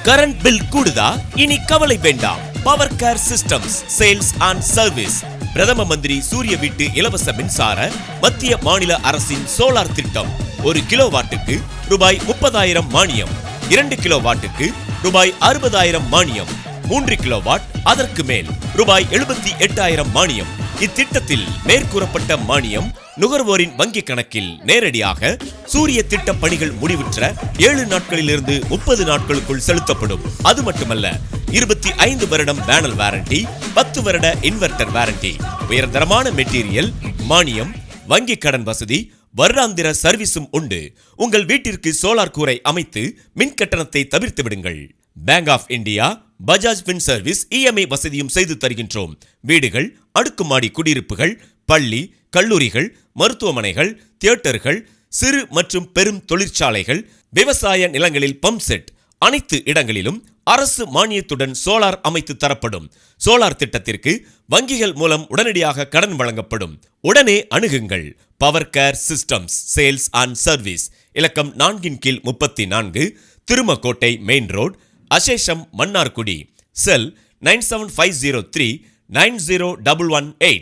Current bill கூடுதா? இனி கவலை வேண்டாம். Power care systems sales and service. பிரதம மந்திரி சூரிய வீட்டு இலவச மின்சார மத்திய மாநில அரசின் சோலார் திட்டம். 1 கிலோவாட்டுக்கு ரூபாய் 30,000 மானியம், 2 கிலோவாட்டுக்கு ரூபாய் 60,000 மானியம், 3 கிலோவாட் அதற்கு மேல் ரூபாய் 78,000 மானியம். இத்திட்டத்தில் மேற்கூறப்பட்ட மானியம் நுகர்வோரின் வங்கி கணக்கில் நேரடியாக சூரிய திட்ட பணிகள் முடிவுற்ற 7 நாட்களிலிருந்து 30 நாட்களுக்குள் செலுத்தப்படும். அது மட்டுமல்ல, 25 வருடம் பேனல் வாரண்டி, 10 வருட இன்வெர்டர் வாரண்டி, உயர்தரமான மெட்டீரியல், மானியம், வங்கி கடன் வசதி, வருடாந்திர சர்வீஸும் உண்டு. உங்கள் வீட்டிற்கு சோலார் கூரை அமைத்து மின் கட்டணத்தை தவிர்த்து விடுங்கள். Bank of India, Bajaj Finserv EMI வசதியும் செய்து தருகின்றோம். வீடுகள், அடுக்குமாடி குடியிருப்புகள், பள்ளி, கல்லூரிகள், மருத்துவமனைகள், தியேட்டர்கள், சிறு மற்றும் பெரும் தொழிற்சாலைகள், விவசாய நிலங்களில் பம்ப் செட், அனைத்து இடங்களிலும் அரசு மானியத்துடன் சோலார் அமைத்து தரப்படும். சோலார் திட்டத்திற்கு வங்கிகள் மூலம் உடனடியாக கடன் வழங்கப்படும். உடனே அணுகுங்கள். Power care systems sales and service. இலக்கம் 4/34, Thirumakkottai main road, Asesham, Mannargudi. Cell 9750390118.